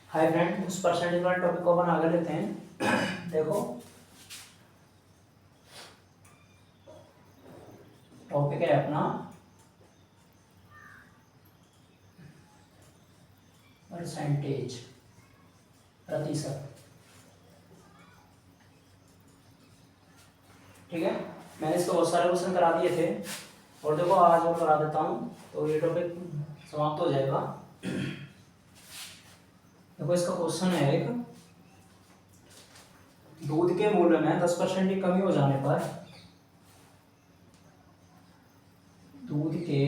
Hi friend, उस percentage वाले topic को अपन आगे लेते हैं। देखो टॉपिक है अपना परसेंटेज, प्रतिशत। ठीक है, मैंने इसको बहुत सारे क्वेश्चन करा दिए थे और देखो आज और करा देता हूँ तो ये टॉपिक समाप्त हो जाएगा। देखो इसका क्वेश्चन है एक, दूध के मूल्य में 10% की कमी हो जाने पर दूध के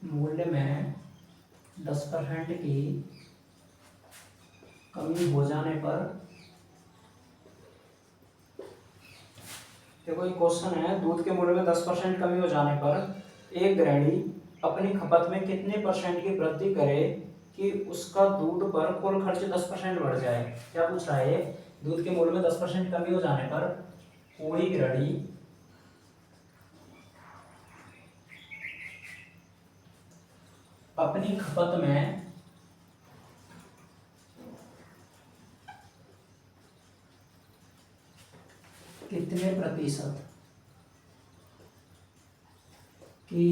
मूल्य में 10% की कमी हो जाने पर, देखो ये क्वेश्चन है, दूध के मूल्य में 10% कमी हो जाने पर एक गृहिणी अपनी खपत में कितने परसेंट की वृद्धि करे कि उसका दूध पर कुल खर्च 10% बढ़ जाए। क्या पूछ रहा है, दूध के मूल्य में 10% कमी हो जाने पर कोई गृहिणी अपनी खपत में कितने प्रतिशत की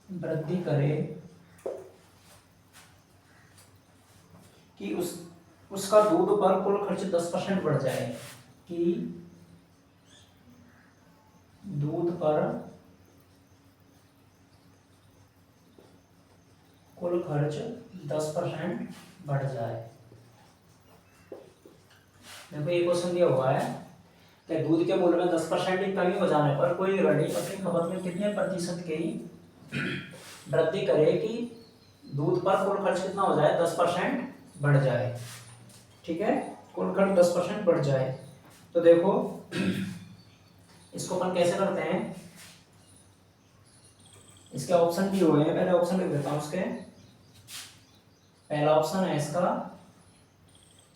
वृद्धि करे कि उसका दूध पर कुल खर्च 10% बढ़ जाए, कि दूध पर कुल खर्च 10% बढ़ जाए। देखो ये क्वेश्चन दिया हुआ है कि दूध के मूल्य में 10% की कमी हो जाने पर कोई गृहिणी अपनी खपत में कितने प्रतिशत की वृद्धि करे कि दूध पर कुल खर्च कितना हो जाए, 10% बढ़ जाए। ठीक है, कुल खर्च 10% बढ़ जाए। तो देखो इसको अपन कैसे करते हैं, इसके ऑप्शन दिए हुए हैं, पहले ऑप्शन लिख देता हूं। उसके पहला ऑप्शन है इसका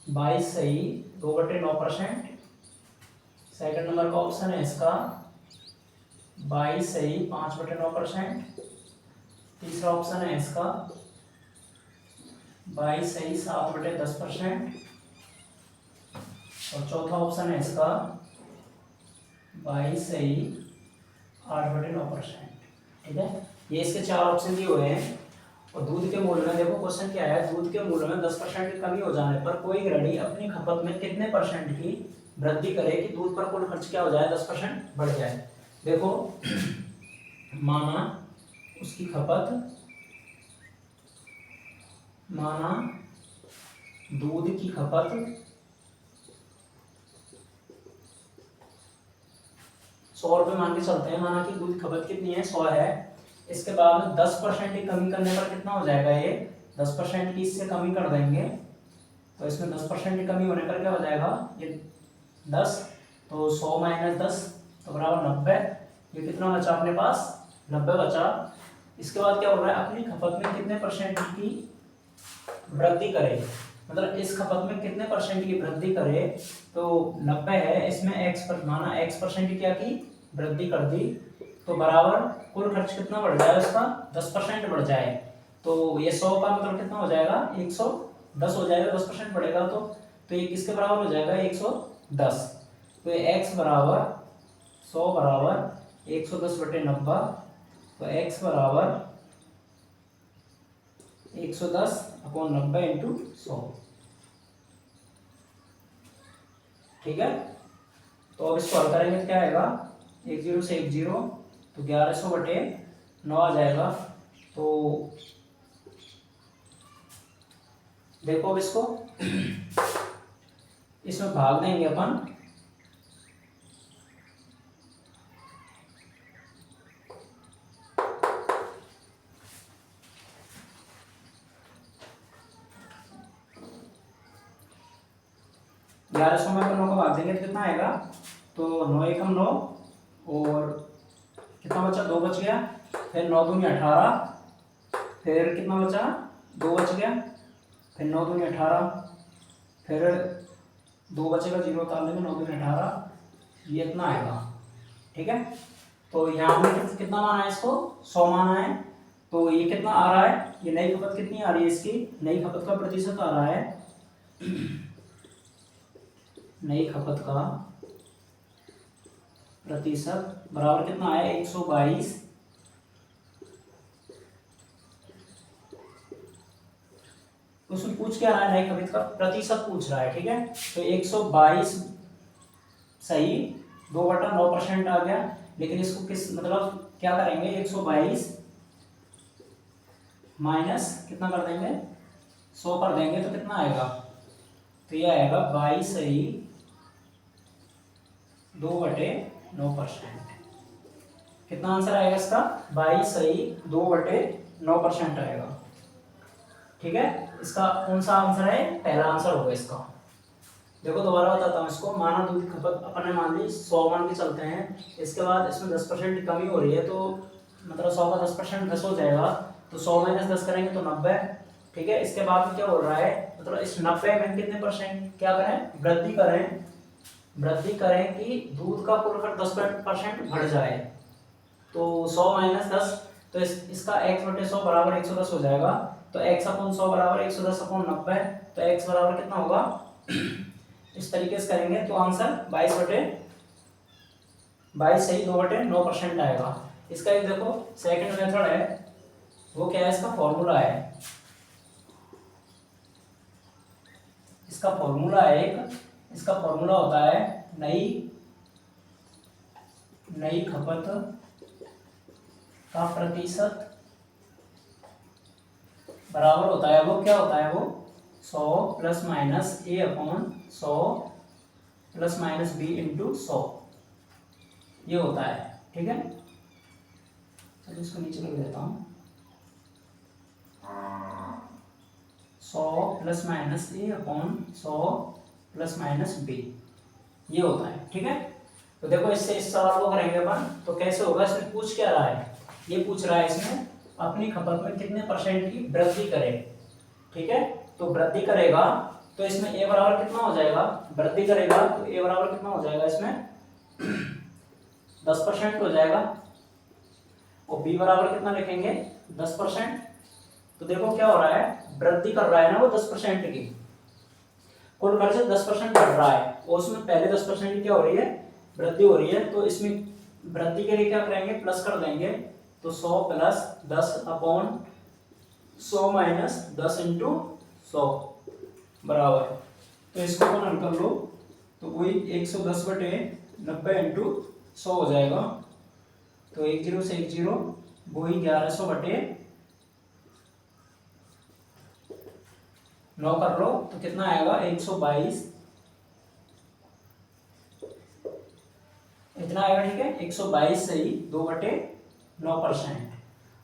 22 सही 2/9%। सेकंड नंबर का ऑप्शन है इसका 22 सही 5/9%। तीसरा ऑप्शन है इसका 22 सही 7/10%। और चौथा ऑप्शन है इसका 22 सही 8/9%। ठीक है, ये इसके चार ऑप्शन दिए हुए हैं। और दूध के मूल्य में देखो क्वेश्चन क्या है, दूध के मूल्य में 10% की कमी हो जाने पर कोई गृहिणी अपनी खपत में कितने परसेंट की वृद्धि करे कि दूध पर कुल खर्च क्या हो जाए, 10% बढ़ जाए। देखो माना उसकी खपत, माना दूध की खपत 100 रुपये मान के चलते हैं। माना कि दूध की खपत कितनी है, 100 है। इसके बाद में 10% की कमी करने पर कितना हो जाएगा, ये 10% की इससे कमी कर देंगे तो इसमें 10% की कमी होने पर क्या हो जाएगा, ये 10, तो 100 माइनस 10 तो बराबर 90। ये कितना बचा अपने पास, 90 बचा। इसके बाद क्या हो रहा है, अपनी खपत में कितने परसेंट की वृद्धि करे, मतलब इस खपत में कितने परसेंट की वृद्धि करे, तो 90 है, इसमें x पर माना x% की क्या की वृद्धि कर दी, तो बराबर कुल खर्च कितना बढ़ जाए उसका, 10% बढ़ जाए। तो ये 100 का मतलब कितना हो जाएगा, 110 हो जाएगा, 10% बढ़ेगा तो ये किसके बराबर हो जाएगा, 110। तो ये x बराबर 100 बराबर 110/90, तो x बराबर 110/90 इंटू 100। ठीक है, तो अब इसको हल करेंगे तो क्या आएगा, 10 से 10 तो 1100/9 आ जाएगा। तो देखो अब इसको इसमें भाग देंगे अपन, ग्यारह सौ में अपन 9 को भाग देंगे तो कितना आएगा, तो 9 एकम 9 और कितना बचा, 2 बच गया, फिर 9 दूनी 18, फिर कितना बचा, 2 बच गया, फिर 9 दूनी 18, फिर 2 बचेगा, 0 उतार देंगे, 9 दूनी 18, ये इतना आएगा। ठीक है, तो यहाँ पे कितना माना है, इसको 100 माना है, तो ये कितना आ रहा है, ये नई खपत कितनी आ रही है, इसकी नई खपत का प्रतिशत आ रहा है, नई खपत का प्रतिशत बराबर कितना है 122। उसमें पूछ क्या रहा है, नई खपत का प्रतिशत पूछ रहा है, ठीक है। तो 122 सही 2/9% आ गया, लेकिन इसको किस मतलब क्या करेंगे, 122 माइनस कितना कर देंगे 100 कर देंगे तो कितना आएगा, तो ये आएगा 22 सही 2/9%। कितना आंसर आएगा इसका, 22 सही 2/9% आएगा, ठीक है। इसका कौन सा आंसर है, पहला आंसर होगा इसका। देखो दोबारा बताता हूँ इसको, माना दूध की खपत अपन ने मान ली 100 मान के चलते हैं, इसके बाद इसमें 10% की कमी हो रही है, तो मतलब 100 का 10% 10 हो जाएगा, तो 100 माइनस 10 करेंगे तो 90, ठीक है। इसके बाद में क्या बोल रहा है, मतलब इस 90 में कितने परसेंट क्या करें, वृद्धि करें कि दूध का कुल 10% बढ़ जाए, तो 100 माइनस 10, तो इसका x/100 बराबर 110 हो जाएगा, तो x/100 बराबर 110/90, तो x बराबर कितना होगा इस तरीके से करेंगे तो आंसर 22 सही 2/9% आएगा। इसका एक देखो सेकंड मेथड है, वो क्या है, इसका फॉर्मूला है, इसका फॉर्मूला होता है नई खपत का प्रतिशत बराबर होता है, वो क्या होता है, वो 100 + -a/100 ± b × 100 ये होता है, ठीक है। चलो इसको नीचे लिख देता हूँ, 100 ± a/100 ± b ये होता है, ठीक है। तो देखो इससे इस सवाल को करेंगे अपन, तो कैसे होगा, इसमें पूछ क्या रहा है, ये पूछ रहा है इसमें अपनी खपत में कितने % की वृद्धि करे, ठीक है। तो वृद्धि करेगा तो इसमें a बराबर कितना हो जाएगा, वृद्धि करेगा तो a बराबर कितना हो जाएगा, इसमें 10% हो जाएगा, और b बराबर कितना लिखेंगे 10%। तो देखो क्या हो रहा है, वृद्धि कर रहा है ना वो 10% की, कुल खर्च 10% बढ़ रहा है, और उसमें पहले 10% की क्या हो रही है, वृद्धि हो रही है, तो इसमें वृद्धि के लिए क्या करेंगे, प्लस कर देंगे, तो 100 + 10/100 - 10 × 100 बराबर, तो इसको अपन हल कर लो, तो वही 110/90 × 100 हो जाएगा, तो 1 0 से 1 0 वही 1100/9 कर लो, तो कितना आएगा 122 इतना आएगा, ठीक है। 122 सही 2/9%,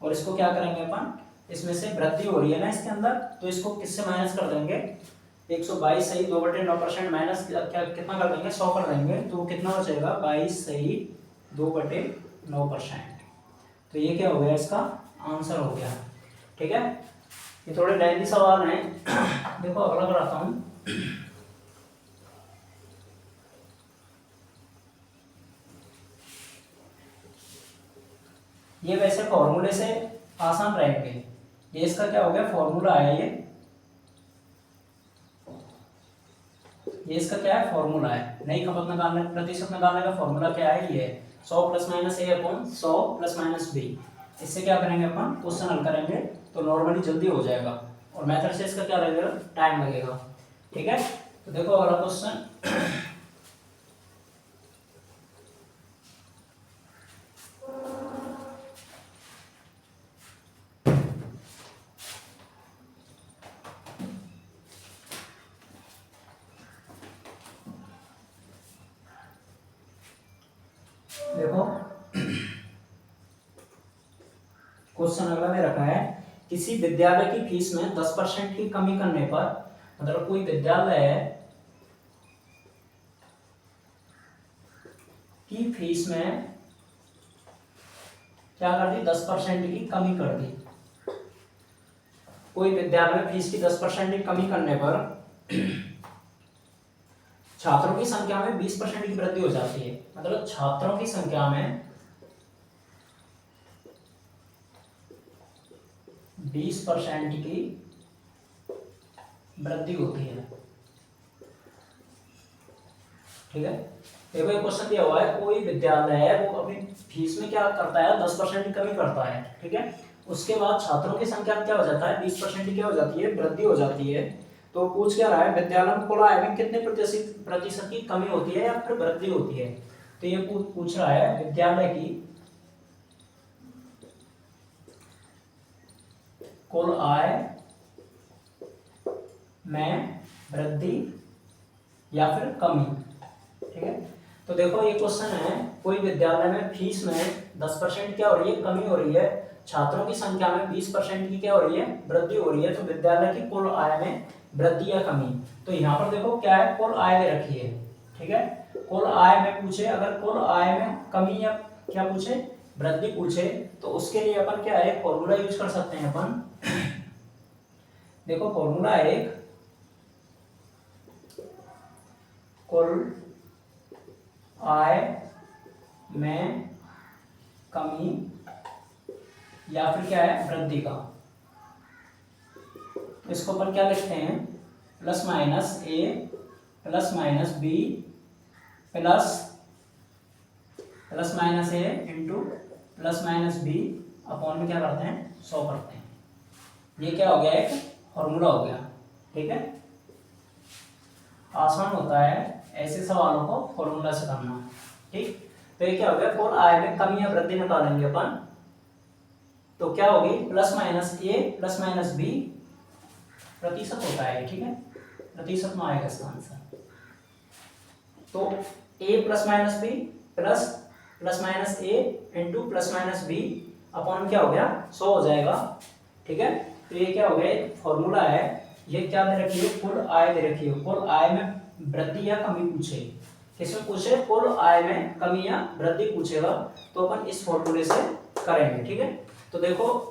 और इसको क्या करेंगे अपन, इसमें से वृद्धि हो रही है ना इसके अंदर, तो इसको किससे माइनस कर देंगे, 122 सही 2/9% माइनस क्या कितना कर देंगे 100 कर देंगे, तो कितना हो जाएगा 22 सही 2/9%। तो ये क्या हो गया, इसका आंसर हो गया, ठीक है। ये थोड़े लेंथी सवाल हैं देखो अगला कराता हूँ, ये वैसे फॉर्मूले से आसान रहेंगे, ये इसका क्या हो गया फॉर्मूला है, ये इसका क्या है फॉर्मूला है, नई खपत निकालने प्रतिशत निकालने का फॉर्मूला क्या है, ये 100 + -a/100 ± b। इससे क्या करेंगे अपन, क्वेश्चन हल करेंगे तो नॉर्मली जल्दी हो जाएगा, और मेथड से इसका क्या लगेगा, टाइम लगेगा, ठीक है। तो देखो अगला क्वेश्चन देखो, क्वेश्चन अगला में रखा है, किसी विद्यालय की फीस में 10% की कमी करने पर, मतलब कोई विद्यालय है की फीस में क्या कर दी 10% की कमी कर दी, कोई विद्यालय में फीस की 10% की कमी करने पर छात्रों की संख्या में 20% की वृद्धि हो जाती है, मतलब छात्रों की संख्या में 20% की वृद्धि होती है। ठीक है, देखो एक क्वेश्चन दिया हुआ है, कोई विद्यालय है वो अपनी फीस में क्या करता है, 10% की कमी करता है। ठीक है, उसके बाद छात्रों की संख्या में क्या हो जाता है, 20% की क्या हो जाती है, वृद्धि हो जाती है। तो पूछ क्या रहा है, विद्यालय में कुल आय में कितने प्रतिशत की कमी होती है या फिर वृद्धि होती है। तो ये पूछ रहा है विद्यालय की कुल आय में वृद्धि या फिर कमी। ठीक है, तो देखो ये क्वेश्चन है, कोई विद्यालय में फीस में 10% क्या हो रही है, कमी हो रही है, छात्रों की संख्या में 20% की क्या हो रही है, वृद्धि हो रही है। तो विद्यालय की कुल आय में वृद्धि या कमी। तो यहाँ पर देखो क्या है, कुल आय दे रखी है। ठीक है, कुल आय में पूछे, अगर कुल आय में कमी या क्या पूछे, वृद्धि पूछे, तो उसके लिए अपन क्या है, फॉर्मूला यूज कर सकते हैं अपन। देखो फॉर्मूला है एक, कुल आय में कमी या फिर क्या है, वृद्धि का। तो इसको अपन क्या लिखते हैं, plus minus A plus minus B plus minus A into plus minus B upon में क्या करते हैं, 100 करते हैं। ये क्या हो गया, एक फॉर्मूला हो गया। ठीक है, आसान होता है ऐसे सवालों को फॉर्मूला से करना। ठीक, तो ये क्या हो गया, कुल आय में कमी या वृद्धि निकालेंगे अपन। तो क्या होगी, plus minus A plus minus B, प्रतिशत होता है। ठीक है, प्रतिशत में आएगा इसका आंसर। तो a plus minus B plus plus minus A into plus minus B upon क्या हो गया, 100 हो जाएगा। ठीक है, तो ये क्या हो गया, फॉर्मूला है। ये क्या दे रखी है, कुल आय दे रखी है, कुल आय में वृद्धि या कमी पूछे, किसमें पूछे, कुल आय में कमी या वृद्धि पूछेगा, तो अपन इस फॉर्मूले से करेंगे। ठीक है, तो देखो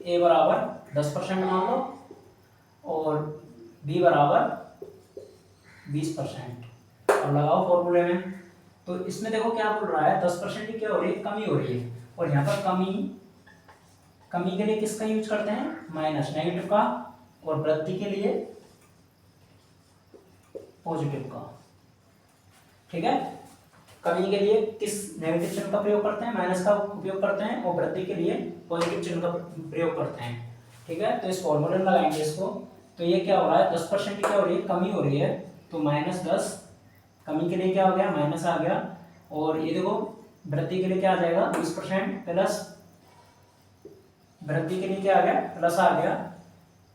a बराबर 10% मान लो और b बराबर 20%, अब लगाओ फॉर्मूले में। तो इसमें देखो क्या बोल रहा है, 10% की क्या हो रही है, कमी हो रही है। और यहाँ पर कमी के लिए किसका यूज करते हैं, माइनस, नेगेटिव का, और वृद्धि के लिए पॉजिटिव का। ठीक है, कमी के लिए किस नेगेटिव चिन्ह का प्रयोग करते हैं, माइनस का उपयोग करते हैं, और वृद्धि के लिए पॉजिटिव चिन्ह का प्रयोग करते हैं। ठीक है, तो इस फॉर्मूले में लगाएंगे इसको। तो ये क्या हो रहा है, 10% की क्या हो रही है, कमी हो रही है, तो -10, कमी के लिए क्या हो गया, माइनस आ गया। और ये देखो वृद्धि के लिए क्या आ जाएगा, 20% प्लस, वृद्धि के लिए क्या आ गया, प्लस आ गया,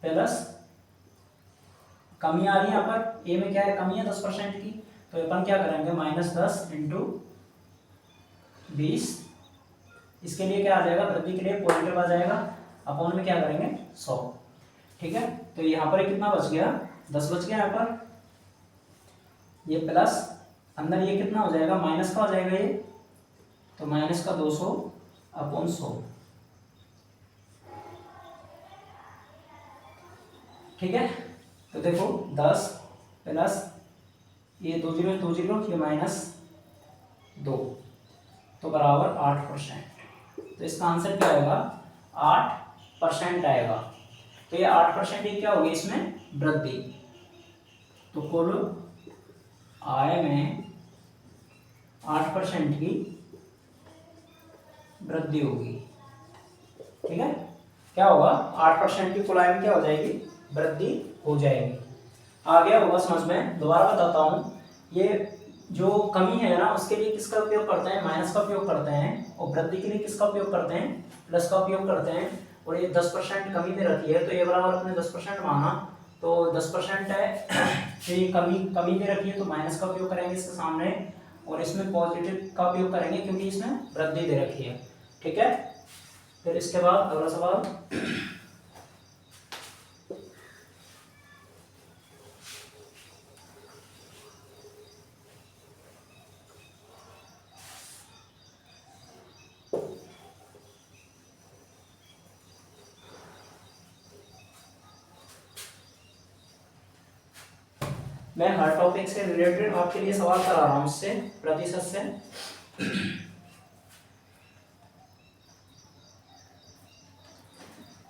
प्लस कमी आ रही है यहाँ पर, ए में क्या है, कमी है 10% की, तो अपन क्या करेंगे, -10 इंटू 20, इसके लिए क्या आ जाएगा, वृद्धि के लिए पॉजिटिव आ जाएगा, अपॉन में क्या करेंगे, 100। ठीक है, तो यहाँ पर कितना बच गया, 10 बच गया यहाँ पर, ये प्लस अंदर ये कितना हो जाएगा, माइनस का हो जाएगा ये, तो माइनस का 200 अपॉन 100। ठीक है, तो देखो 10 प्लस ये 2 जीरो 2 जीरो, ये -2, तो बराबर 8%। तो इसका आंसर क्या आएगा, 8% आएगा। तो ये 8% ही क्या होगी, इसमें वृद्धि। तो कुल आय में 8% की वृद्धि होगी। ठीक है, क्या होगा, 8% की कुल आय में क्या हो जाएगी, वृद्धि हो जाएगी। आ गया होगा समझ में, दोबारा बताता हूँ। ये जो कमी है ना, उसके लिए किसका उपयोग करते हैं, माइनस का उपयोग करते हैं, और वृद्धि के लिए किसका उपयोग करते हैं, प्लस का उपयोग करते हैं। और ये 10% कमी दे रखी है, तो ये बराबर अपने 10% माना, तो 10% है, तो ये कमी दे रखी है, तो माइनस का उपयोग करेंगे इसके सामने, और इसमें पॉजिटिव का उपयोग करेंगे क्योंकि इसमें वृद्धि दे रखी है। ठीक है, फिर इसके बाद अगला सवाल, मैं हर टॉपिक से रिलेटेड आपके लिए सवाल करा रहा हूँ, इससे प्रतिशत से।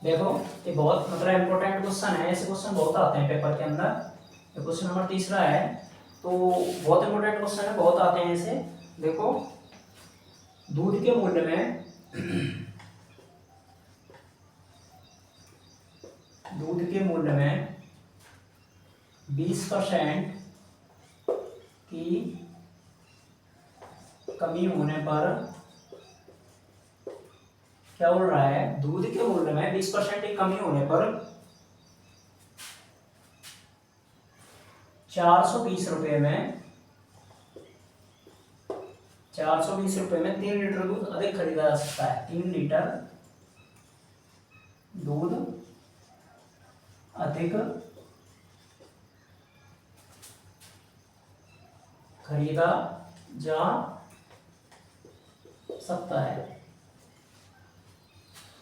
देखो ये बहुत मतलब इम्पोर्टेंट क्वेश्चन है, ऐसे क्वेश्चन बहुत आते हैं पेपर के अंदर। ये क्वेश्चन नंबर तीसरा है, तो बहुत इम्पोर्टेंट क्वेश्चन है, बहुत आते हैं ऐसे। देखो दूध के मूल्य में दूध के मूल्य में 20% की कमी होने पर क्या बोल रहा है, दूध के मूल्य में 20% की कमी होने पर 420 रुपये में 3 लीटर दूध अधिक खरीदा जा सकता है। 3 लीटर दूध अधिक खरीदा जा सकता है।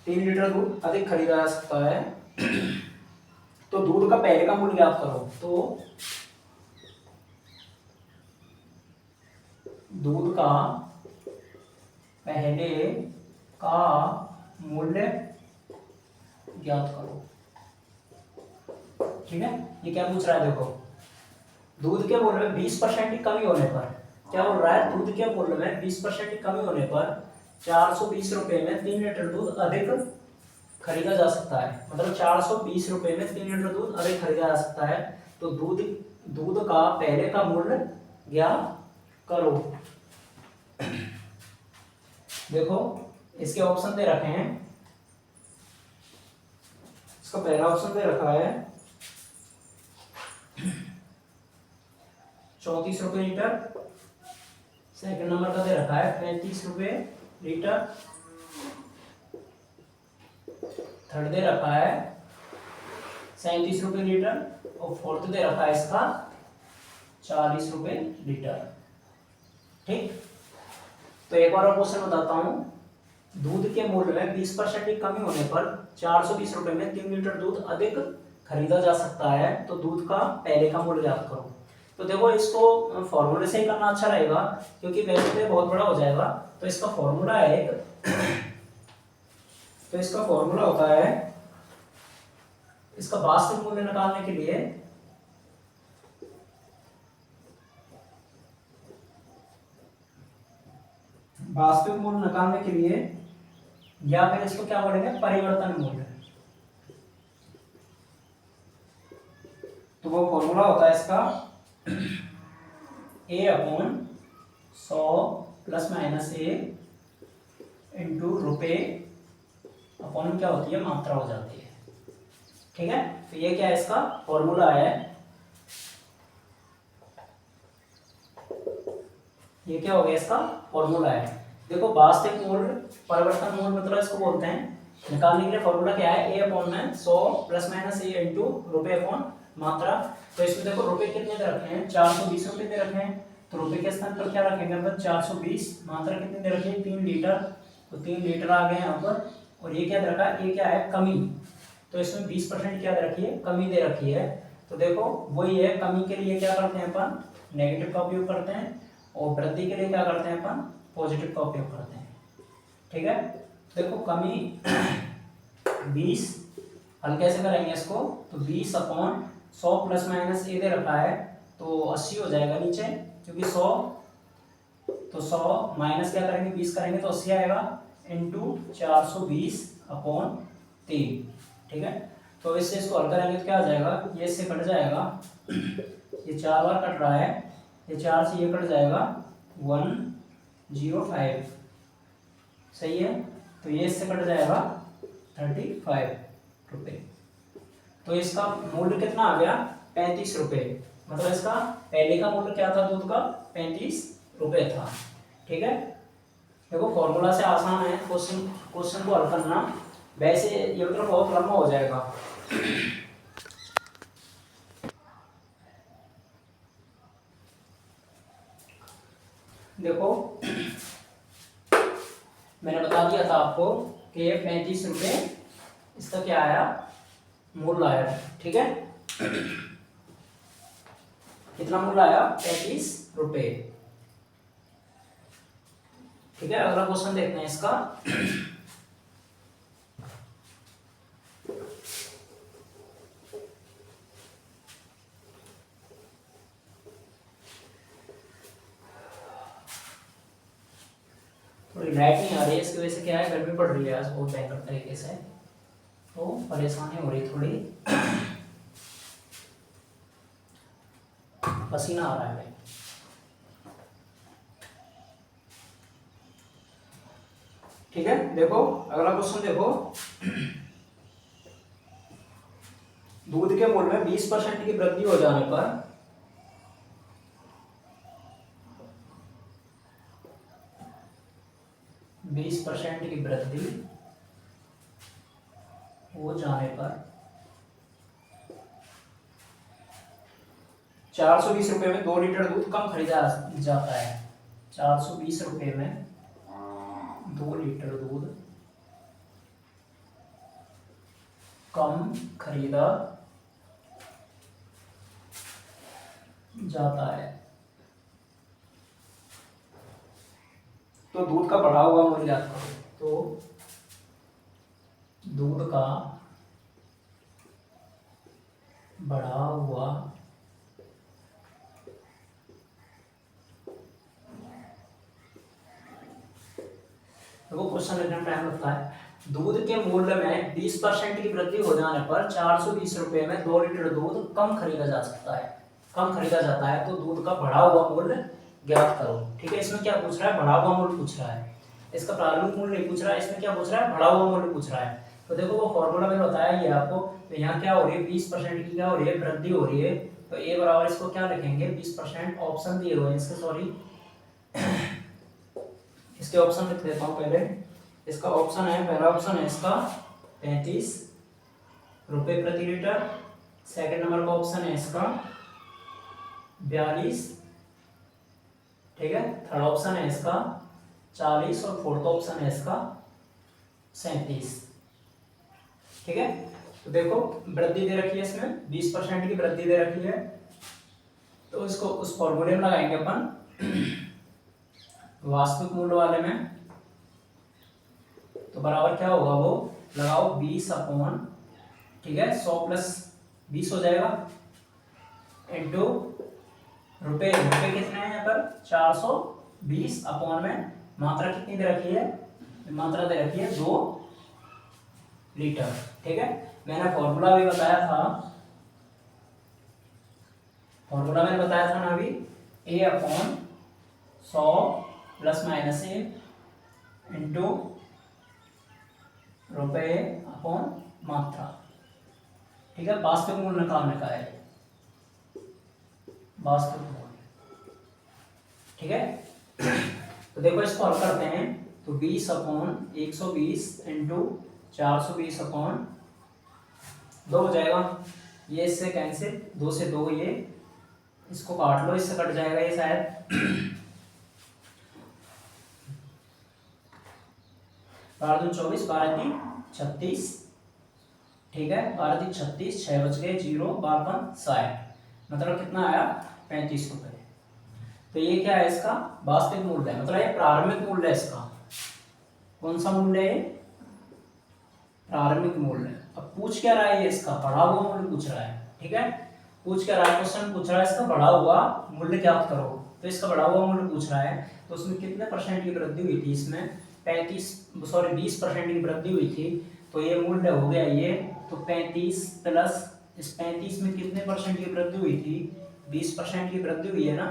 3 लीटर दूध अधिक खरीदा जा सकता है। तो दूध का पहले का मूल्य ज्ञात करो। तो दूध का पहले का मूल्य ज्ञात करो। ठीक है, ये क्या पूछ रहा है, देखो दूध के मूल्य में 20% की कमी होने पर क्या बोल रहा है, दूध के मूल्य में 20% की कमी होने पर 420 रुपये में 3 लीटर दूध अधिक खरीदा जा सकता है। मतलब 420 रुपये में 3 लीटर दूध अधिक खरीदा जा सकता है। तो दूध का पहले का मूल्य ज्ञात करो। देखो इसके ऑप्शन दे रखे हैं। इसका पहला ऑप्शन दे रखा है 34 रुपये लीटर। सेकंड नंबर का दे रखा है 35 रुपये लीटर। थर्ड दे रखा है 37 रुपये लीटर। और फोर्थ दे रखा है इसका 40 रुपये लीटर। ठीक, तो एक और क्वेश्चन बताता हूँ। दूध के मूल्य में 20% की कमी होने पर 420 रुपये में 3 लीटर दूध अधिक खरीदा जा सकता है। तो दूध का पहले का मूल्य ज्ञात करो। तो देखो इसको फॉर्मूले से ही करना अच्छा रहेगा, क्योंकि वैसे तो बहुत बड़ा हो जाएगा। तो इसका फॉर्मूला है एक तो इसका फॉर्मूला होता है, इसका वास्तविक मूल्य निकालने के लिए या फिर इसको क्या बोलेंगे, परिवर्तन मूल्य। तो वो फॉर्मूला होता है इसका A/100 ± A इंटू रुपये अपॉन क्या होती है, मात्रा हो जाती है। ठीक है, तो ये क्या है, इसका फॉर्मूला है। ये क्या हो गया, इसका फॉर्मूला है। देखो वास्तविक मूल्य परिवर्तन मूल्य मतलब इसको बोलते हैं। निकालने के लिए फॉर्मूला क्या है, A/100 ± A इंटू रुपये अपॉन मात्रा। तो इसमें देखो रुपए कितने दे रखे हैं, 420 रुपये दे रखे हैं। तो रुपए के स्थान पर क्या रखेंगे, मतलब 420। मात्रा कितनी दे रखी है, 3 लीटर। तो 3 लीटर आ गए यहाँ पर। और ये क्या दे रखा है, ये क्या है, कमी। तो इसमें 20% क्या दे रखी है, कमी दे रखी है। तो देखो वही है, कमी के लिए क्या करते हैं अपन, नेगेटिव का उपयोग करते हैं। और वृद्धि के लिए क्या करते हैं अपन, पॉजिटिव का उपयोग करते हैं। ठीक है, देखो कमी 20 हल कैसे करेंगे इसको, तो 20/100 ± A दे रखा है। तो 80 हो जाएगा नीचे, क्योंकि 100 तो 100 माइनस क्या करेंगे, 20 करेंगे तो 80 आएगा इंटू 420/3। ठीक है, तो इससे इसको हल करेंगे तो क्या आ जाएगा, ये इससे कट जाएगा। ये 4 बार कट रहा है, ये 4 से ये कट जाएगा 105। सही है, तो ये इससे कट जाएगा 35 रुपये। तो इसका मूल्य कितना आ गया, 35 रुपये। मतलब इसका पहले का मूल्य क्या था, दूध का 35 रुपये था। ठीक है, देखो फॉर्मूला से आसान है क्वेश्चन को हल करना। वैसे ये मतलब बहुत लंबा हो जाएगा। देखो मैंने बता दिया था आपको कि ये 35 रुपये इसका क्या आया, मूल्य आया। ठीक है, कितना मूल्य आया, 35 रुपये। ठीक है, अगला क्वेश्चन देखते हैं इसका। थोड़ी लाइट नहीं आ रही है, इसकी वजह से क्या है, गर्मी पड़ रही है आज बहुत भयंकर तरीके से, तो परेशानी हो रही थोड़ी, पसीना आ रहा है भाई। ठीक है, देखो अगला क्वेश्चन देखो, दूध के मूल्य में 20% की वृद्धि हो जाने पर 20% की वृद्धि हो जाने पर 420 रुपये में 2 लीटर दूध कम खरीदा जाता है। 420 रुपये में 2 लीटर दूध कम खरीदा जाता है, तो दूध का बढ़ा हुआ मूल्य ज्ञात करो। तो दूध का बढ़ा हुआ देखो क्वेश्चन लिखने में टाइम लगता है। दूध के मूल्य में 20% की वृद्धि हो जाने पर 420 रुपये में 2 लीटर दूध कम खरीदा जा सकता है, कम खरीदा जाता है, तो दूध का बढ़ा हुआ मूल्य ज्ञात करो। ठीक है, इसमें क्या पूछ रहा है, बढ़ा हुआ मूल्य पूछ रहा है, इसका प्रारंभिक मूल्य नहीं पूछ रहा है, इसमें क्या पूछ रहा है, बढ़ा हुआ मूल्य पूछ रहा है। तो देखो वो फॉर्मूला मैंने बताया ही है आपको, तो यहाँ क्या हो रही है, 20% की क्या हो रही है, वृद्धि हो रही है, तो ए बराबर इसको क्या लिखेंगे, 20%, ऑप्शन दिए हुए हैं इसके, सॉरी इसके ऑप्शन लिख देता हूँ पहले। इसका ऑप्शन है, पहला ऑप्शन है इसका 35 रुपये प्रति लीटर, सेकंड नंबर का ऑप्शन है इसका 42, ठीक है, थर्ड ऑप्शन है इसका 40 और फोर्थ ऑप्शन है इसका 37। ठीक है, तो देखो वृद्धि दे रखी है इसमें, 20% की वृद्धि दे रखी है, तो इसको उस फॉर्मूले में लगाएंगे अपन वास्तविक मूल्य वाले में, तो बराबर क्या होगा वो लगाओ 20 अपॉन, ठीक है, 100 प्लस 20 हो जाएगा, इंटू रुपए, रुपए कितने हैं यहाँ पर 420 अपॉन में मात्रा कितनी दे रखी है, मात्रा दे रखी है 2 लीटर। ठीक है, मैंने फॉर्मूला भी बताया था, फॉर्मूला मैंने बताया था ना अभी, ए upon 100 plus minus A into रुपए अपॉन मात्रा। ठीक है, वास्तविक मूल्य निकालने का है, वास्तविक मूल्य। ठीक है, तो देखो इसको हल करते हैं, तो 20 अपॉन 120 इंटू 420 अपॉन 2 हो जाएगा, ये इससे कैंसिल, 2 से 2 ये, इसको काट लो, इससे कट जाएगा ये शायद, 12 दूनी 24, 12 तीन 36, ठीक है, 12 तीन 36, 6 बच गए, 0 12 60, मतलब कितना आया 35 रुपये। तो ये क्या है, इसका वास्तविक मूल्य है, मतलब ये प्रारंभिक मूल्य है इसका। कौन सा मूल्य है, प्रारंभिक मूल्य। अब पूछ क्या रहा है, ये इसका बढ़ा हुआ मूल्य पूछ रहा है। ठीक है, पूछ क्या रहा है, क्वेश्चन पूछ रहा है इसका बढ़ा हुआ मूल्य ज्ञात करो, तो इसका बढ़ा हुआ मूल्य पूछ रहा है, तो उसमें कितने परसेंट की वृद्धि हुई थी, इसमें 20% की वृद्धि हुई थी, तो ये मूल्य हो गया ये, तो 35 प्लस इस 35 में कितने परसेंट की वृद्धि हुई थी, 20% की वृद्धि हुई है ना,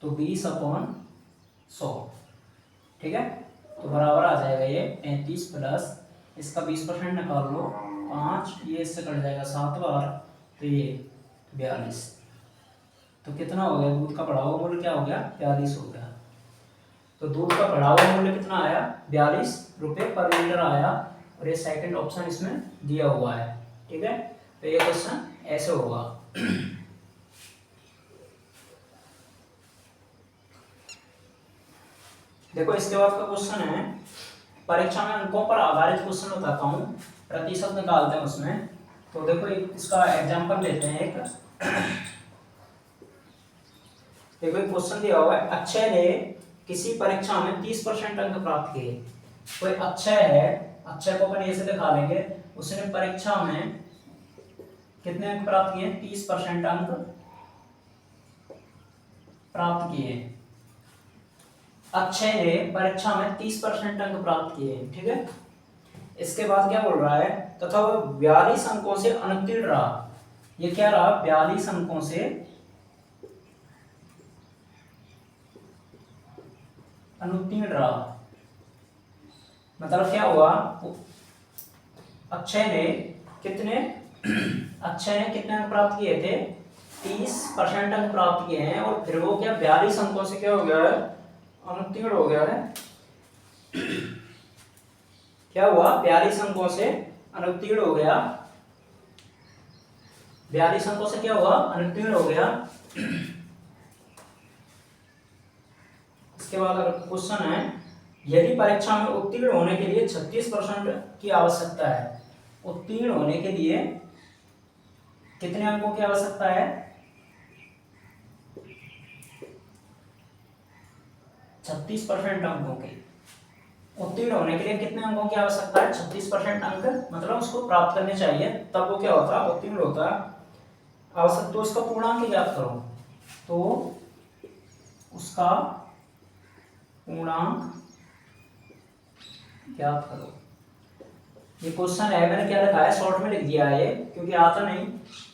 तो 20 अपॉन 100। ठीक है, तो बराबर आ जाएगा ये 35 प्लस इसका 20% निकाल लो 5, ये इससे कट जाएगा 7 बार, तो ये 42। तो कितना हो गया, दूध का बढ़ा हुआ मूल्य क्या हो गया, 42 हो गया। तो दूध का बढ़ा हुआ मूल्य कितना आया, 42 रुपये पर लीटर आया, और ये सेकंड ऑप्शन इसमें दिया हुआ है। ठीक है, तो ये क्वेश्चन ऐसे होगा। देखो इसके बाद का क्वेश्चन है, परीक्षा में अंकों पर आधारित क्वेश्चन बताता हूँ, प्रतिशत निकालते हैं उसमें। तो देखो इसका एग्जांपल लेते हैं एक, देखो एक क्वेश्चन दिया हुआ है, अक्षय ने किसी परीक्षा में 30% अंक प्राप्त किए। कोई अक्षय है, अक्षय को अपन ऐसे दिखा लेंगे, उसने परीक्षा में कितने अंक प्राप्त किए, 30% अंक प्राप्त किए। अक्षय ने परीक्षा में 30% अंक प्राप्त किए, ठीक है। इसके बाद क्या बोल रहा है, तथा वह 42 अंकों से अनुत्तीर्ण रहा। ये क्या रहा, 42 अंकों से अनुत्तीर्ण रहा। मतलब क्या हुआ, अक्षय ने कितने अक्षय ने कितने अंक प्राप्त किए थे, 30% अंक प्राप्त किए हैं, और फिर वो क्या 42 अंकों से क्या हो गया है, अनुत्तीर्ण हो गया है। क्या हुआ, 42 अंकों से अनुत्तीर्ण हो गया। 42 अंकों से क्या हुआ, अनुत्तीर्ण हो गया। इसके बाद क्वेश्चन है, यदि परीक्षा में उत्तीर्ण होने के लिए 36% की आवश्यकता है, उत्तीर्ण होने के लिए कितने अंकों की आवश्यकता है, 36% अंकों की। उत्तीर्ण होने के लिए कितने अंकों की आवश्यकता है, 36% अंक मतलब उसको प्राप्त करने चाहिए, तब वो क्या होता है, उत्तीर्ण होता है। आवश्यक तो उसका पूर्णांक ज्ञात करो, तो उसका पूर्णांक ज्ञात करो। ये क्वेश्चन है, मैंने क्या रखा है, शॉर्ट में लिख दिया है ये, क्योंकि आता नहीं।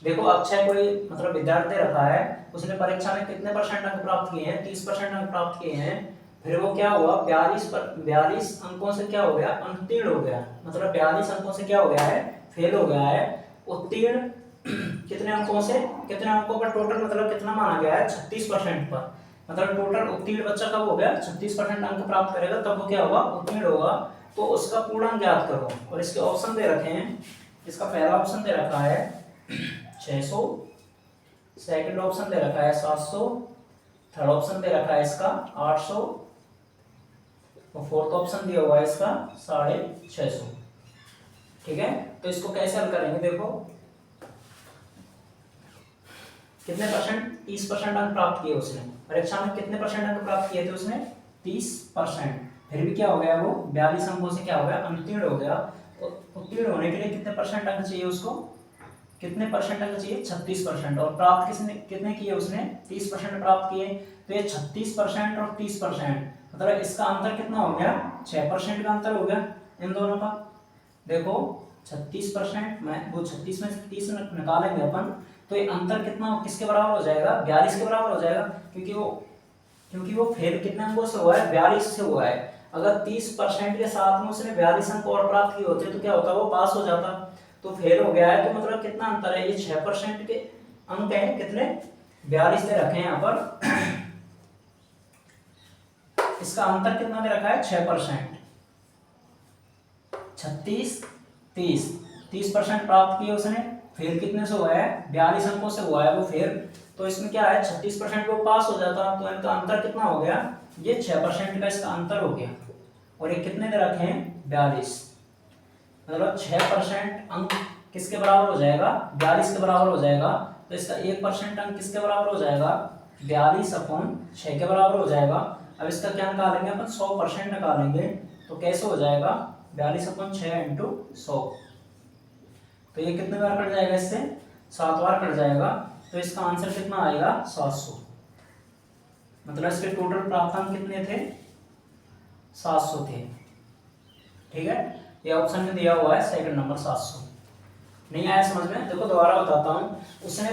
देखो अक्षय कोई मतलब विद्यार्थी रखा है, उसने परीक्षा में कितने परसेंट अंक प्राप्त किए हैं, 30% अंक प्राप्त किए हैं। फिर वो क्या हुआ, 42 अंकों से क्या हो गया, अनुत्तीर्ण हो गया। मतलब 42 अंकों से क्या हो गया है, फेल हो गया है। उत्तीर्ण कितने अंकों से, कितने अंकों पर टोटल, मतलब कितना माना गया है, 36% पर। मतलब टोटल उत्तीर्ण बच्चा कब हो गया, 36% अंक प्राप्त करेगा, तब वो क्या होगा, उत्तीर्ण होगा। तो उसका पूर्णांक ज्ञात करो। और इसके ऑप्शन दे रखे हैं, इसका पहला ऑप्शन दे रखा है 600, सेकंड ऑप्शन दे रखा है 700, थर्ड ऑप्शन दे रखा है इसका 800, और फोर्थ ऑप्शन दिया हुआ है इसका 650। ठीक है, तो इसको कैसे हल करेंगे, देखो कितने परसेंट, 30% अंक प्राप्त किए उसने परीक्षा में, कितने परसेंट अंक प्राप्त किए थे उसने, 30%। फिर भी क्या हो गया, वो 42 अंकों से क्या हो गया, अनुत्तीर्ण हो गया। उत्तीर्ण होने के लिए कितने परसेंट अंक चाहिए उसको, कितने परसेंट अंक चाहिए, 36%। और प्राप्त किसने, कितने किए उसने, 30% प्राप्त किए। तो ये 36% और 30%, मतलब इसका अंतर कितना हो गया, 6% का अंतर हो गया इन दोनों का। देखो 36% में, वो 36 में से 30 निकालेंगे अपन, तो ये अंतर कितना, किसके बराबर हो जाएगा, 42 के बराबर हो जाएगा। क्योंकि वो फेल कितने अंकों से हुआ है, 42 से हुआ है। अगर 30% के साथ में उसने 42 अंक और प्राप्त किए होते तो क्या होता, वो पास हो जाता। तो फेल हो गया है, तो मतलब कितना अंतर है, ये 6% के अंक हैं, कितने, 42 दे रखे हैं यहाँ पर। इसका अंतर कितना दे रखा है, 6%। 36, 30% प्राप्त किए उसने, फेल कितने से हुआ है, 42 अंकों से हुआ है वो फेल। तो इसमें क्या है, 36% वो पास हो जाता, तो इनका अंतर कितना हो गया, ये 6% का इसका अंतर हो गया। और ये कितने दे रखे हैं, 42, मतलब 6% अंक किसके बराबर हो जाएगा, 42 के बराबर हो जाएगा। तो इसका 1% अंक किसके बराबर हो जाएगा, 42/6 के बराबर हो जाएगा। अब इसका क्या निकालेंगे अपन, 100% निकालेंगे। तो कैसे हो जाएगा, 42/6 इंटू 100। तो ये कितने बार कट जाएगा, इससे 7 बार कट जाएगा। तो इसका आंसर कितना आएगा, 700। मतलब इसके टोटल प्राप्तांक कितने थे, 700 थे। ठीक है, ये ऑप्शन में दिया हुआ है सेकंड नंबर 700। नहीं आया समझ में, देखो दोबारा बताता हूँ। उसने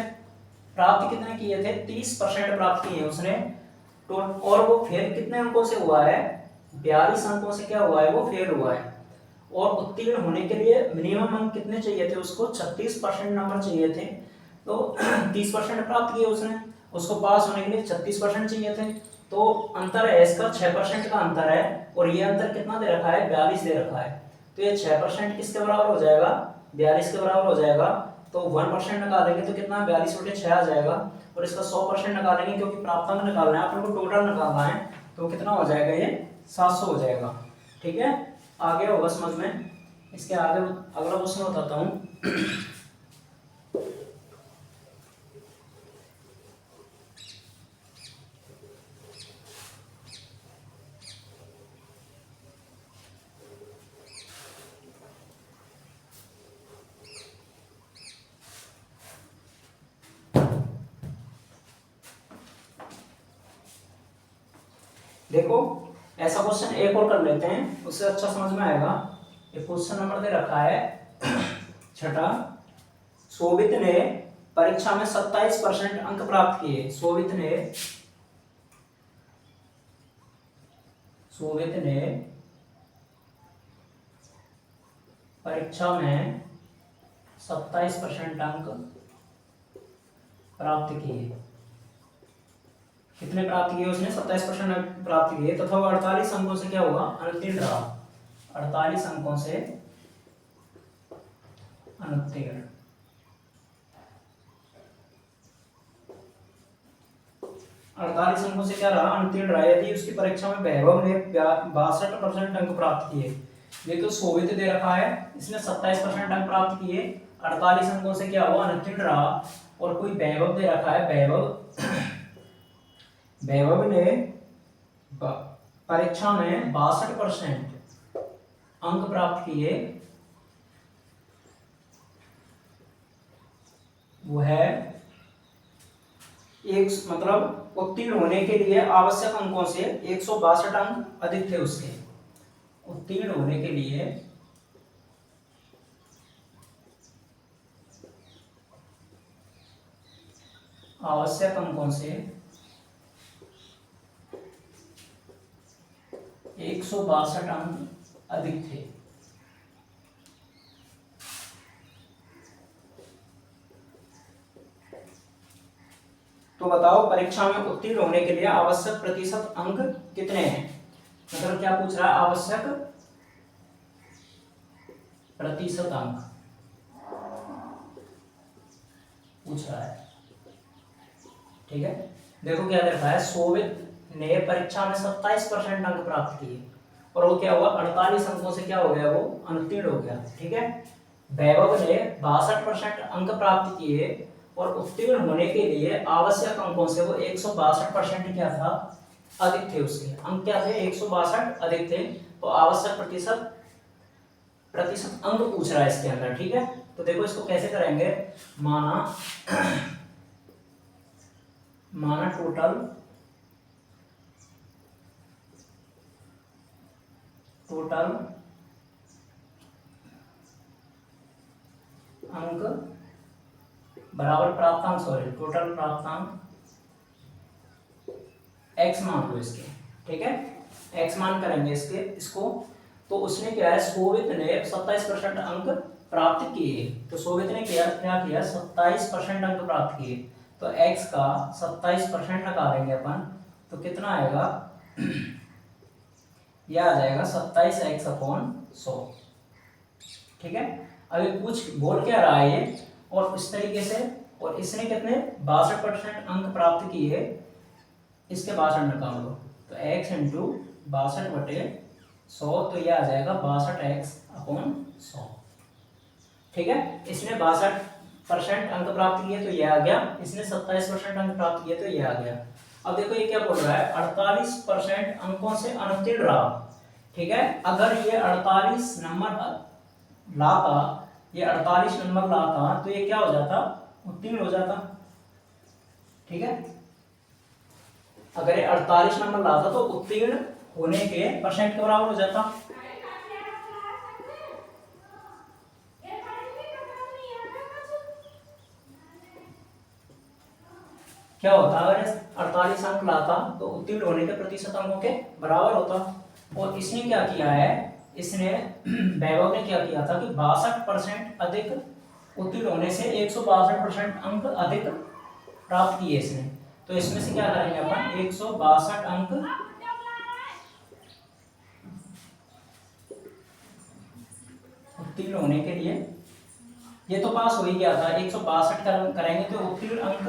प्राप्त कितने किए थे, 30% प्राप्त किए उसने, तो और वो फेल कितने अंकों से हुआ है, 42 अंकों से क्या हुआ है, वो फेल हुआ है। और उत्तीर्ण होने के लिए मिनिमम अंक कितने चाहिए थे उसको, 36% नंबर चाहिए थे। तो 30% प्राप्त किए उसने, उसको पास होने के लिए 36% चाहिए थे। तो अंतर है इसका 6% का अंतर है, और ये अंतर कितना दे रखा है, 42 दे रखा है। तो ये 6% किसके बराबर हो जाएगा, 42 के बराबर हो जाएगा। तो 1% निकालेंगे तो कितना, 42/6 आ जाएगा। और इसका 100% निकालेंगे, क्योंकि प्राप्तांक निकालना है अपन को, टोटल निकालना है। तो कितना हो जाएगा, ये 700 हो जाएगा। ठीक है, आगे होगा समझ में। इसके आगे अगला क्वेश्चन बताता हूँ। देखो ऐसा क्वेश्चन एक और कर लेते हैं, उससे अच्छा समझ में आएगा। एक क्वेश्चन नंबर दे रखा है छठा, शोभित ने परीक्षा में 27% अंक प्राप्त किए। शोभित ने परीक्षा में 27% अंक प्राप्त किए। कितने प्राप्त किए उसने? 27% अंक प्राप्त किए तथा वो 48 अंकों से क्या हुआ? अनुत्तीर्ण रहा। 48 अंकों से अनुत्तीर्ण। 48 अंकों से क्या रहा? अनुत्तीर्ण रहा। यदि उसकी परीक्षा में वैभव ने 62% अंक प्राप्त किए। ये तो शोभित दे रखा है, इसने 27% अंक प्राप्त किए, 48 अंकों से क्या हुआ? अनुत्तीर्ण रहा। और कोई वैभव दे रखा है, वैभव ने परीक्षा में 62% अंक प्राप्त किए। वो है एक, मतलब उत्तीर्ण होने के लिए आवश्यक अंकों से 162 अंक अधिक थे उसके। उत्तीर्ण होने के लिए आवश्यक अंकों से 162 अंक अधिक थे। तो बताओ परीक्षा में उत्तीर्ण होने के लिए आवश्यक प्रतिशत अंक कितने हैं? मतलब क्या पूछ रहा है? आवश्यक प्रतिशत अंक पूछ रहा है। ठीक है, देखो क्या देखा है, शोभित ने परीक्षा में 27% अंक प्राप्त किए और वो क्या हुआ? 48 अंकों से क्या हो गया? वो अनुत्तीर्ण हो गया। ठीक है, वैभव ने 62% अंक प्राप्त किए और उत्तीर्ण होने के लिए आवश्यक अंकों से वो 162% क्या था? अधिक थे उसके। अंक क्या थे? 162 अधिक थे। तो आवश्यक प्रतिशत अंक पूछ रहा है इसके अंदर। ठीक है, तो देखो इसको कैसे करेंगे। माना टोटल अंक बराबर प्राप्तांक, सॉरी टोटल प्राप्तांक x मान लो इसके। ठीक है, x मान करेंगे इसको। तो उसने क्या है? शोभित ने 27% अंक प्राप्त किए। तो शोभित ने क्या किया? 27% अंक प्राप्त किए। तो x का 27% लगा देंगे अपन, तो कितना आएगा? यह आ जाएगा 27x/100। ठीक है, अभी पूछ बोल क्या रहा है ये, और इस तरीके से, और इसने कितने? 62% अंक प्राप्त किए, इसके 62 निकाल लो। तो x इंटू 62/100, तो यह आ जाएगा 62x/100। ठीक है, इसने 62% अंक प्राप्त किए तो यह आ गया, इसने 27% अंक प्राप्त किए तो यह आ गया। अब देखो ये क्या बोल रहा है? 48% अंकों से अनुत्तीर्ण रहा। ठीक है, अगर ये 48 नंबर लाता, ये 48 नंबर लाता तो ये क्या हो जाता? उत्तीर्ण हो जाता। ठीक है, अगर ये 48 नंबर लाता तो उत्तीर्ण होने के परसेंट के बराबर हो जाता। क्या होता? अगर 48 अंक लाता तो उत्तीर्ण होने के प्रतिशत अंकों के बराबर होता। और इसने क्या किया है? इसने वैभव ने क्या किया था कि 62% अधिक, उत्तीर्ण होने से 162% अंक अधिक प्राप्त किए इसने। तो इसमें से क्या करेंगे अपन? 162 अंक उत्तीर्ण होने के लिए, ये तो पास हो ही गया था, 162 करेंगे तो उत्तीर्ण अंक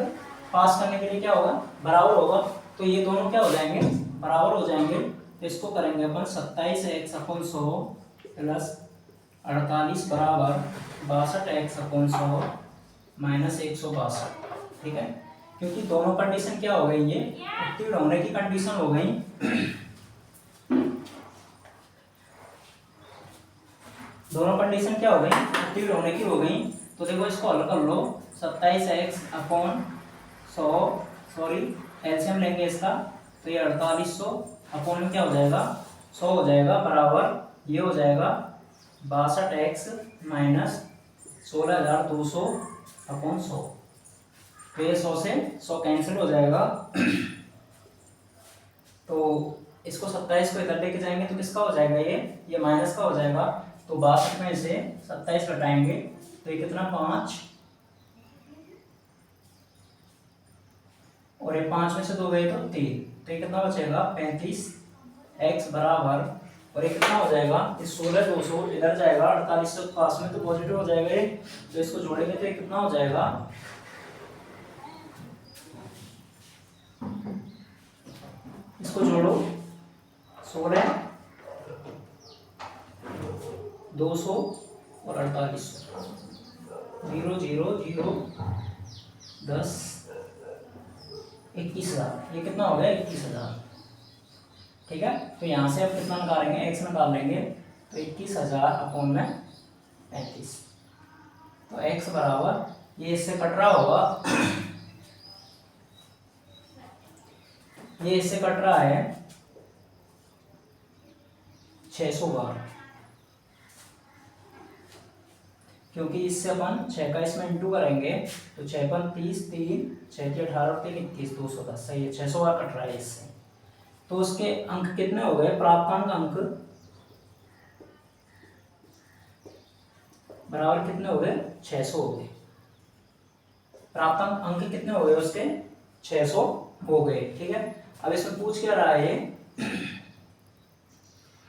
पास करने के लिए क्या होगा? बराबर होगा। तो ये दोनों क्या हो जाएंगे? बराबर हो जाएंगे। तो इसको करेंगे अपन 27x/100 प्लस 48 बराबर 62x/100 माइनस 162। ठीक है, क्योंकि दोनों कंडीशन क्या हो गई? ये उत्तीर्ण होने की कंडीशन हो गई। दोनों कंडीशन क्या हो गई? उत्तीर्ण होने की हो गई। तो देखो इसको हल कर लो। 27x/100, सॉरी एलसीएम लेंगे इसका, तो ये 4800 अपॉन में क्या हो जाएगा 100 हो जाएगा बराबर ये हो जाएगा 62x माइनस 16,200 अपॉन 100। तो ये 100 से 100 कैंसिल हो जाएगा। तो इसको 27 को इधर लेके जाएंगे तो किसका हो जाएगा ये माइनस का हो जाएगा। तो 62 में से 27 घटाएंगे तो ये कितना 5 और ये 5 में से 2 गए तो 3, तो ये कितना बचेगा 35x बराबर और ये कितना हो जाएगा इस 16,200 इधर जाएगा 48 के पास में तो पॉजिटिव हो जाएगा ये। तो इसको जोड़ेंगे तो ये कितना हो जाएगा इसको जोड़ो 16 200 और 48 0 0 0 10 21,000 ये कितना हो गया 21,000। ठीक है, तो यहाँ से अब कितना निकालेंगे x निकाल लेंगे तो 21,000 अपॉन में 35। तो x बराबर ये इससे कट रहा होगा ये इससे कट रहा है 600 बार, क्योंकि इससे अपन 6 का इसमें इंटू करेंगे तो 6 पर 30 3 6 के 18 और 3 21 210 सही है 600 बार कट रहा है इससे। तो उसके अंक कितने हो गए प्राप्तांक अंक बराबर कितने हो गए 600 हो गए। प्राप्तांक अंक कितने हो गए उसके 600 हो गए। ठीक है, अब इसमें पूछ क्या रहा है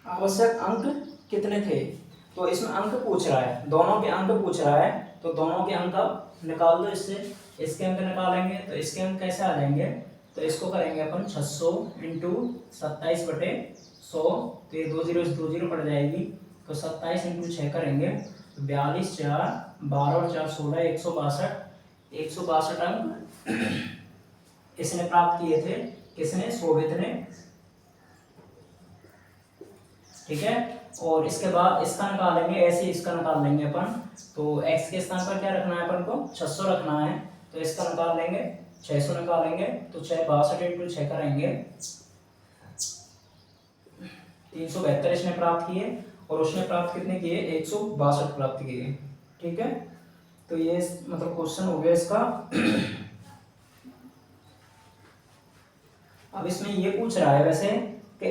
आवश्यक अंक कितने थे, तो इसमें अंक पूछ रहा है दोनों के अंक पूछ रहा है। तो दोनों के अंक निकाल दो इससे, इसके अंक निकालेंगे तो इसके अंक कैसे आ जाएंगे तो इसको करेंगे अपन 600 इंटू 27/100 तो ये 2 0 से 2 0 पड़ जाएगी तो 27 इंटू 6 करेंगे तो 42 4 12 और 4 16 162 अंक इसने प्राप्त किए थे किसने शोभित ने। ठीक है, और इसके बाद इसका निकालेंगे ऐसे इसका निकाल लेंगे अपन। तो x के स्थान पर क्या रखना है अपन को 600 रखना है तो इसका निकाल लेंगे 600 निकालेंगे तो 62 इंटू 6 करेंगे 372 इसने प्राप्त किए और उसने प्राप्त कितने किए 162 प्राप्त किए। ठीक है, तो ये मतलब क्वेश्चन हो गया इसका। अब इसमें ये पूछ रहा है वैसे कि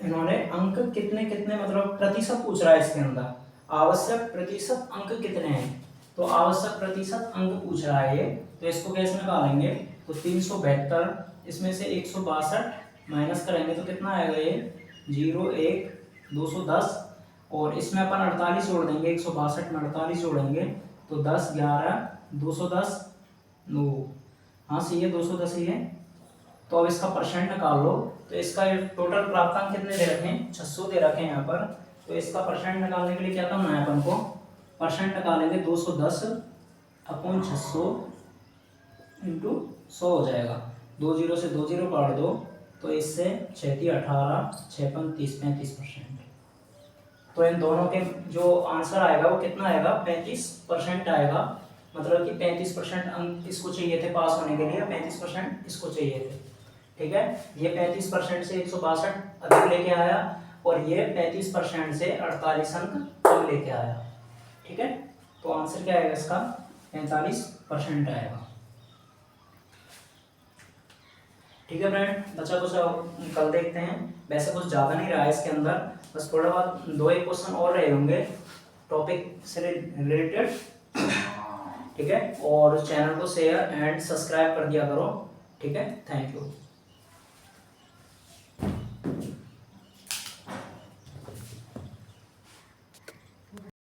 इन्होंने अंक कितने कितने मतलब प्रतिशत पूछ रहा है इसके अंदर आवश्यक प्रतिशत अंक कितने हैं। तो आवश्यक प्रतिशत अंक पूछ रहा है ये, तो इसको कैसे निकालेंगे तो 372 इसमें से 162 माइनस करेंगे तो कितना आएगा ये 0 1 210 और इसमें अपन 48 जोड़ देंगे 162 में 48 जोड़ेंगे तो 10 11 210 9 हाँ सही है 210 ही है। तो अब इसका परसेंट निकाल लो तो इसका टोटल प्राप्तांक कितने दे रखे हैं 600 दे रखे हैं यहाँ पर। तो इसका परसेंट निकालने के लिए क्या करना है अपन को परसेंट निकालेंगे 210 अपॉन 600 इंटू 100 हो जाएगा 2 0 से 2 0 काट दो तो इससे 6 18 6 30 35%। तो इन दोनों के जो आंसर आएगा वो कितना आएगा 35% आएगा। मतलब कि 35% अंक इसको चाहिए थे पास होने के लिए 35% इसको चाहिए थे। ठीक है, ये 35% से 162 अधिक लेके आया और ये 35% से 48 अंक कम लेके आया। ठीक है, तो आंसर क्या आएगा इसका 45% आएगा। ठीक है फ्रेंड, बच्चा कुछ कल देखते हैं। वैसे कुछ ज़्यादा नहीं रहा है इसके अंदर, बस थोड़ा बहुत 2-1 क्वेश्चन और रहे होंगे टॉपिक से रिलेटेड। ठीक है, और चैनल को शेयर एंड सब्सक्राइब कर दिया करो। ठीक है, थैंक यू।